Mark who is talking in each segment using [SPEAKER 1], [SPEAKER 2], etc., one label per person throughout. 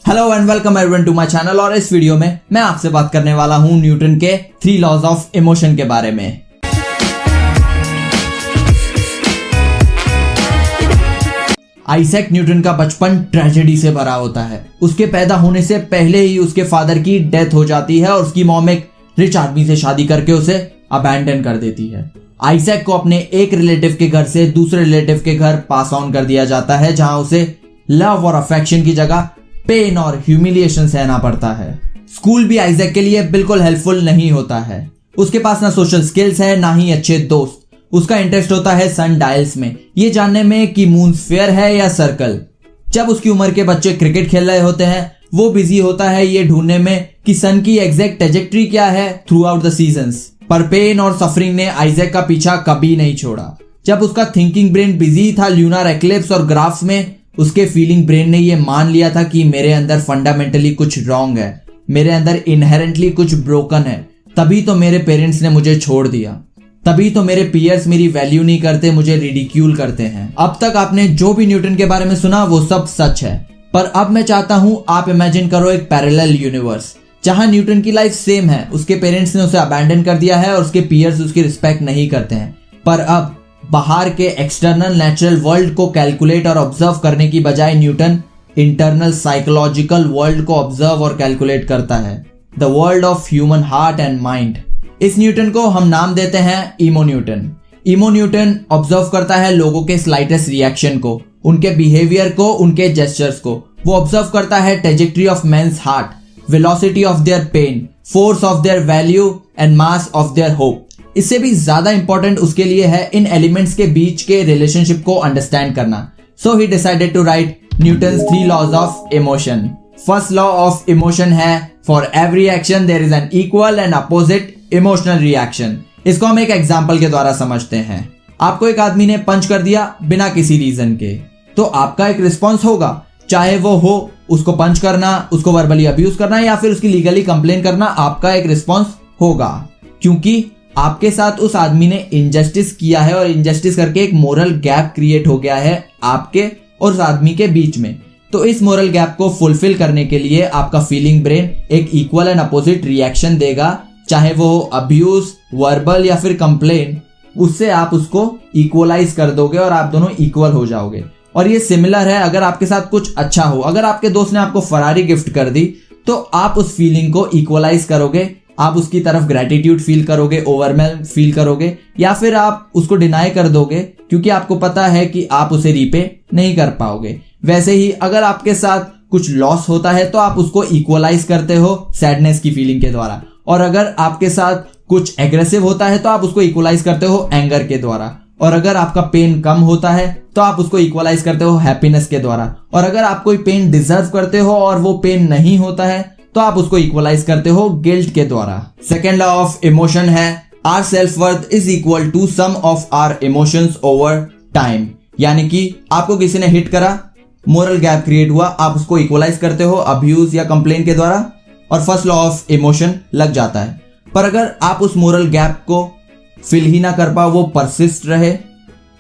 [SPEAKER 1] Hello and welcome everyone to my channel. और इस video में मैं आपसे बात करने वाला हूं न्यूटन के 3 लॉज ऑफ इमोशन के बारे में। आइजैक न्यूटन का बचपन ट्रेजेडी से भरा होता है। उसके पैदा होने से पहले ही उसके फादर की डेथ हो जाती है और उसकी मॉम एक रिच आदमी से शादी करके उसे अबैंडन कर देती है। आइजैक को अपने एक रिलेटिव के घर से दूसरे रिलेटिव के घर पास ऑन कर दिया जाता है, जहां उसे लव और अफेक्शन की जगह पेन और ह्यूमिलिएशन सहना पड़ता है। स्कूल भी आइजैक के लिए बिल्कुल हेल्पफुल नहीं होता है। उसके पास ना सोशल स्किल्स है ना ही अच्छे दोस्त। उसका इंटरेस्ट होता है सन डायल्स में, ये जानने में कि मून स्फीयर है या सर्कल। जब उसकी उम्र के बच्चे क्रिकेट खेल रहे होते हैं, वो बिजी होता है ये ढूंढने में कि सन की एग्जैक्ट ट्रैजेक्टरी क्या है थ्रू आउट द सीजन्स। पर पेन और सफरिंग ने आइजैक का पीछा कभी नहीं छोड़ा। जब उसका थिंकिंग ब्रेन बिजी था ल्यूनर एक्लिप्स और ग्राफ्स में, उसके फीलिंग ब्रेन ने ये मान लिया था कि मेरे अंदर फंडामेंटली कुछ रॉन्ग है, मेरे अंदर इनहेरेंटली कुछ ब्रोकन है। तभी तो मेरे पेरेंट्स ने मुझे छोड़ दिया, तभी तो मेरे पीयर्स मेरी वैल्यू नहीं करते, मुझे रिडिक्यूल करते हैं। अब तक आपने जो भी न्यूटन के बारे में सुना वो सब सच है, पर अब मैं चाहता हूं आप इमेजिन करो एक पैरेलल यूनिवर्स जहां न्यूटन की लाइफ सेम है। उसके पेरेंट्स ने उसे अबैंडन कर दिया है और उसके पीयर्स उसकी रिस्पेक्ट नहीं करते हैं। पर अब बाहर के एक्सटर्नल नेचुरल वर्ल्ड को कैलकुलेट और ऑब्जर्व करने की बजाय न्यूटन इंटरनल साइकोलॉजिकल वर्ल्ड को ऑब्जर्व और कैलकुलेट करता है, the world of human heart and mind. इस न्यूटन को हम नाम देते हैं इमो न्यूटन। इमो न्यूटन ऑब्जर्व करता है लोगों के स्लाइटेस्ट रिएक्शन को, उनके बिहेवियर को, उनके जेस्चर्स को। वो ऑब्जर्व करता है trajectory of men's heart, velocity of their pain, force of their value and mass of their hope. इससे भी ज्यादा इंपॉर्टेंट उसके लिए है इन एलिमेंट्स के बीच के रिलेशनशिप को अंडरस्टैंड करना। So he decided to write Newton's 3 laws of emotion. First law of emotion है for every action there is an equal and opposite emotional reaction. इसको हम एक एग्जांपल के द्वारा समझते हैं। आपको एक आदमी ने पंच कर दिया बिना किसी रीजन के, तो आपका एक रिस्पॉन्स होगा, चाहे वो हो उसको पंच करना, उसको वर्बली अब्यूज करना या फिर उसकी लीगली कंप्लेन करना। आपका एक रिस्पॉन्स होगा क्योंकि आपके साथ उस आदमी ने इनजस्टिस किया है और इनजस्टिस करके एक मोरल गैप क्रिएट हो गया है आपके और उस आदमी के बीच में। तो इस मोरल गैप को फुलफिल करने के लिए आपका फीलिंग ब्रेन एक इक्वल एंड अपोजिट रिएक्शन देगा, चाहे वो अब्यूज, वर्बल या फिर कंप्लेन। उससे आप उसको इक्वलाइज कर दोगे और आप दोनों इक्वल हो जाओगे। और ये सिमिलर है अगर आपके साथ कुछ अच्छा हो। अगर आपके दोस्त ने आपको फरारी गिफ्ट कर दी तो आप उस फीलिंग को इक्वलाइज करोगे, आप उसकी तरफ ग्रेटिट्यूड फील करोगे, ओवरवेल्म फील करोगे, या फिर आप उसको डिनाई कर दोगे क्योंकि आपको पता है कि आप उसे रीपे नहीं कर पाओगे। वैसे ही अगर आपके साथ कुछ लॉस होता है तो आप उसको इक्वलाइज करते हो सैडनेस की फीलिंग के द्वारा, और अगर आपके साथ कुछ एग्रेसिव होता है तो आप उसको इक्वलाइज करते हो एंगर के द्वारा, और अगर आपका पेन कम होता है तो आप उसको इक्वलाइज करते हो हैप्पीनेस के द्वारा, और अगर आप कोई पेन डिजर्व करते हो और वो पेन नहीं होता है तो आप उसको इक्वलाइज करते हो गिल्ट के द्वारा। सेकेंड लॉ ऑफ इमोशन है our self worth is equal to sum of our emotions over time. यानी कि आपको किसी ने हिट करा, मोरल गैप क्रिएट हुआ, आप उसको इक्वलाइज करते हो अब्यूज या कंप्लेन के द्वारा और फर्स्ट लॉ ऑफ इमोशन लग जाता है। पर अगर आप उस मोरल गैप को फिल ही ना कर पाओ, वो परसिस्ट रहे,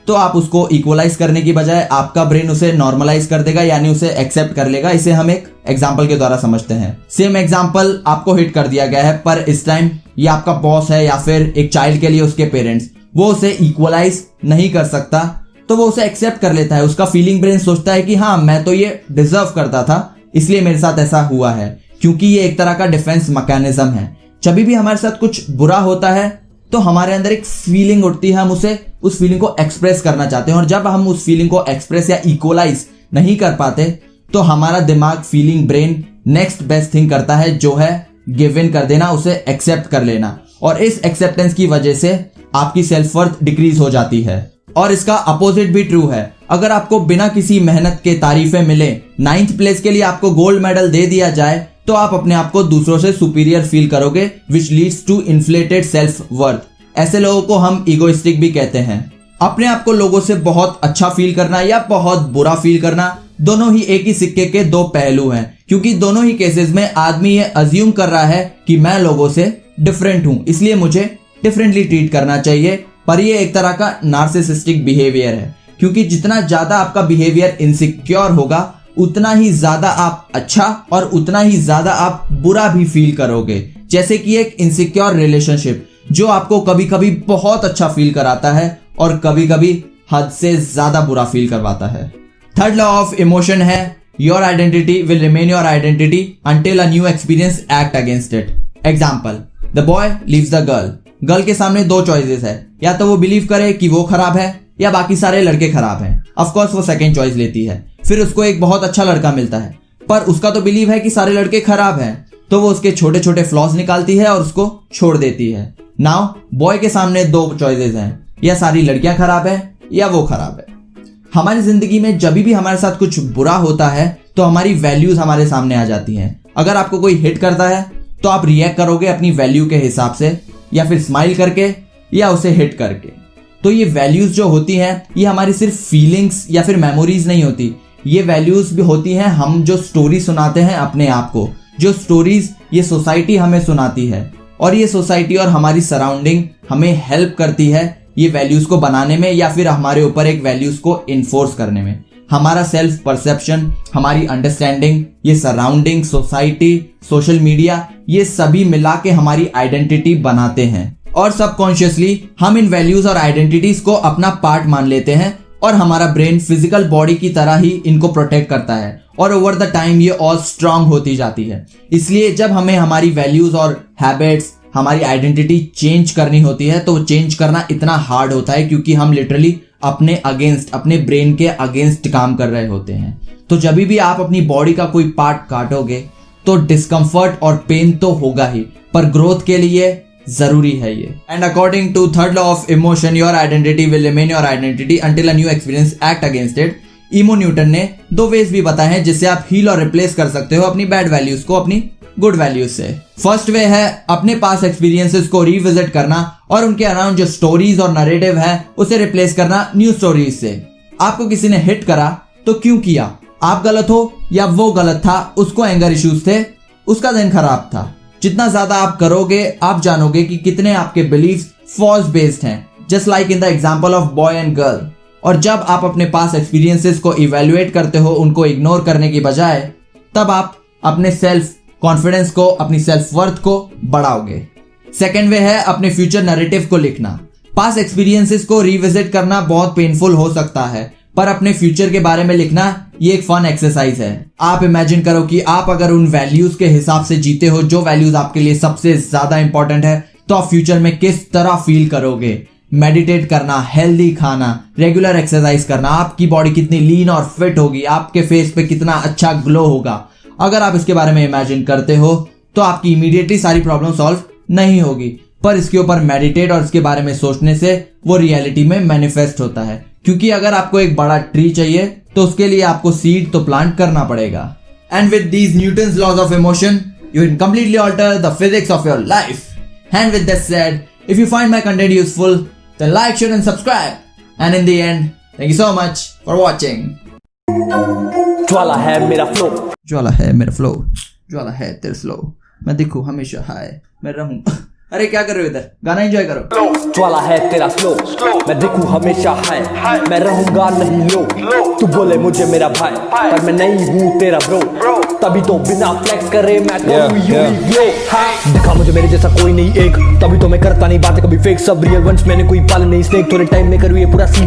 [SPEAKER 1] तो आप उसको इक्वलाइज करने की बजाय आपका ब्रेन उसे नॉर्मलाइज कर देगा, यानी उसे एक्सेप्ट कर लेगा। इसे हम एक एग्जांपल के द्वारा समझते हैं। सेम एग्जांपल, आपको हिट कर दिया गया है पर इस टाइम ये आपका बॉस है या फिर एक चाइल्ड के लिए उसके पेरेंट्स, वो उसे इक्वलाइज नहीं कर सकता तो वो उसे एक्सेप्ट कर लेता है। उसका फीलिंग ब्रेन सोचता है कि हाँ मैं तो ये डिजर्व करता था इसलिए मेरे साथ ऐसा हुआ है, क्योंकि ये एक तरह का डिफेंस मैकेनिज्म है। जब भी हमारे साथ कुछ बुरा होता है तो हमारे अंदर एक फीलिंग उठती है, हम उस फीलिंग को एक्सप्रेस करना चाहते हैं, और जब हम उस फीलिंग को एक्सप्रेस या इक्वलाइज नहीं कर पाते तो हमारा दिमाग feeling brain next best thing करता है, जो है गिव इन कर देना, उसे एक्सेप्ट कर लेना। और इस एक्सेप्टेंस की वजह से आपकी सेल्फ वर्थ डिक्रीज हो जाती है। और इसका अपोजिट भी ट्रू है। अगर आपको बिना किसी मेहनत के तारीफें मिले, 9th प्लेस के लिए आपको गोल्ड मेडल दे दिया जाए, तो आप अपने आप को दूसरों से सुपीरियर फील करोगे, which leads to inflated self worth. ऐसे लोगों को हम इगोइस्टिक भी कहते हैं। अपने आप को लोगों से बहुत अच्छा फील करना या बहुत बुरा फील करना, दोनों ही एक ही सिक्के के दो पहलू हैं, क्योंकि दोनों ही केसेस में आदमी ये अज्यूम कर रहा है कि मैं लोगों से डिफरेंट हूं, इसलिए मुझे डिफरेंटली ट्रीट करना चाहिए। पर ये एक तरह का नार्सिसिस्टिक बिहेवियर है, क्योंकि जितना ज्यादा आपका बिहेवियर इनसिक्योर होगा उतना ही ज्यादा आप अच्छा और उतना ही ज्यादा आप बुरा भी फील करोगे। जैसे कि एक इनसिक्योर रिलेशनशिप जो आपको कभी कभी बहुत अच्छा फील कराता है और कभी कभी हद से ज्यादा बुरा फील करवाता है। थर्ड लॉ ऑफ इमोशन है your identity will remain your identity until a new experience act against it. Example, the boy leaves the girl. Girl के सामने दो चॉइसेस है, या तो वो बिलीव करे कि वो खराब है या बाकी सारे लड़के खराब हैं। ऑफ कोर्स वो सेकंड चॉइस लेती है। फिर उसको एक बहुत अच्छा लड़का मिलता है, पर उसका तो बिलीव है कि सारे लड़के खराब हैं, तो वो उसके छोटे छोटे फ्लॉज निकालती है और उसको छोड़ देती है। नाउ बॉय के सामने दो चॉइसेस हैं, या सारी लड़कियां खराब है या वो खराब है। हमारी जिंदगी में जब भी हमारे साथ कुछ बुरा होता है तो हमारी वैल्यूज हमारे सामने आ जाती हैं। अगर आपको कोई हिट करता है तो आप रिएक्ट करोगे अपनी वैल्यू के हिसाब से, या फिर स्माइल करके या उसे हिट करके। तो ये वैल्यूज जो होती हैं ये हमारी सिर्फ फीलिंग्स या फिर मेमोरीज नहीं होती, ये वैल्यूज भी होती हैं हम जो स्टोरी सुनाते हैं अपने आप को, जो स्टोरीज ये सोसाइटी हमें सुनाती है। और ये सोसाइटी और हमारी सराउंडिंग हमें हेल्प करती है ये वैल्यूज को बनाने में या फिर हमारे ऊपर एक वैल्यूज को इन्फोर्स करने में। हमारा सेल्फ परसेप्शन, हमारी अंडरस्टैंडिंग, ये सराउंडिंग, सोसाइटी, सोशल मीडिया, ये सभी मिला के हमारी आइडेंटिटी बनाते हैं। और सबकॉन्शियसली हम इन वैल्यूज और आइडेंटिटीज को अपना पार्ट मान लेते हैं और हमारा ब्रेन फिजिकल बॉडी की तरह ही इनको प्रोटेक्ट करता है और ओवर द टाइम ये और स्ट्रांग होती जाती है। इसलिए जब हमें हमारी वैल्यूज और हैबिट्स, हमारी आइडेंटिटी चेंज करनी होती है तो चेंज करना इतना हार्ड होता है क्योंकि हम लिटरली अपने अगेंस्ट, अपने ब्रेन के अगेंस्ट काम कर रहे होते हैं। तो जब भी आप अपनी बॉडी का कोई पार्ट काटोगे तो डिस्कम्फर्ट और पेन तो होगा ही, पर ग्रोथ के लिए जरूरी है ये। And according to third law of emotion your identity will remain your identity until a new experience act against it. Emo Newton ने दो वेज भी बताए हैं जिससे आप हील और रिप्लेस कर सकते हो अपनी बैड वैल्यूज को अपनी गुड वैल्यूज से। फर्स्ट वे है अपने पास एक्सपीरियंसेस को रिविजिट करना और उनके अराउंड जो स्टोरीज और नरेटिव है उसे रिप्लेस करना न्यू स्टोरीज से। आपको किसी ने हिट करा तो क्यों किया? आप गलत हो या वो गलत था, उसको एंगर इश्यूज थे, उसका दिन खराब था। जितना ज्यादा आप करोगे आप जानोगे कि कितने आपके बिलीव्स फॉल्स बेस्ड हैं, just like in the example of boy and girl. और जब आप अपने पास एक्सपीरियंसेस को इवैल्यूएट करते हो उनको इग्नोर करने की बजाय, तब आप अपने सेल्फ कॉन्फिडेंस को, अपनी सेल्फ वर्थ को बढ़ाओगे। सेकेंड वे है अपने फ्यूचर नैरेटिव को लिखना। पास एक्सपीरियंसेस को रिविजिट करना बहुत पेनफुल हो सकता है, पर अपने फ्यूचर के बारे में लिखना ये एक फन एक्सरसाइज है। आप इमेजिन करो कि आप अगर उन वैल्यूज के हिसाब से जीते हो जो वैल्यूज आपके लिए सबसे ज्यादा इंपॉर्टेंट है, तो आप फ्यूचर में किस तरह फील करोगे। मेडिटेट करना, हेल्दी खाना, रेगुलर एक्सरसाइज करना, आपकी बॉडी कितनी लीन और फिट होगी, आपके फेस पे कितना अच्छा ग्लो होगा। अगर आप इसके बारे में इमेजिन करते हो तो आपकी इमीडिएटली सारी प्रॉब्लम सॉल्व नहीं होगी, पर इसके ऊपर मेडिटेट और इसके बारे में सोचने से वो रियलिटी में मैनिफेस्ट होता है। क्योंकि अगर आपको एक बड़ा ट्री चाहिए तो उसके लिए आपको सीड तो प्लांट करना पड़ेगा। And with these Newton's laws of emotion you can completely alter the physics of your life. And with that said, if you find my content useful then like, share and subscribe. And in the end, thank you so much for watching.
[SPEAKER 2] ज्वाला है मेरा flow,
[SPEAKER 1] ज्वाला है मेरा flow, ज्वाला है तेरा slow, मैं दिखूं हमेशा हाय, मैं रहूं। अरे क्या कर रहे हो इधर? गाना एंजॉय करो।
[SPEAKER 2] ज्वाला है तेरा स्लो, मैं दिखूं हमेशा हाय, मैं रहूंगा नहीं लो। तू बोले मुझे मेरा भाई, पर मैं नहीं हूँ तेरा ब्रो। तभी तो बिना फ्लेक्स करे मैं करूँ यूनिक ग्लो। दिखा मुझे मेरे जैसा कोई नहीं एक, तभी तो मैं करता नहीं बातें कभी फेक। सब रियल वंस मैंने कोई पालन नहीं स्नेक, थोड़े टाइम में करूँ ये पूरा सीन।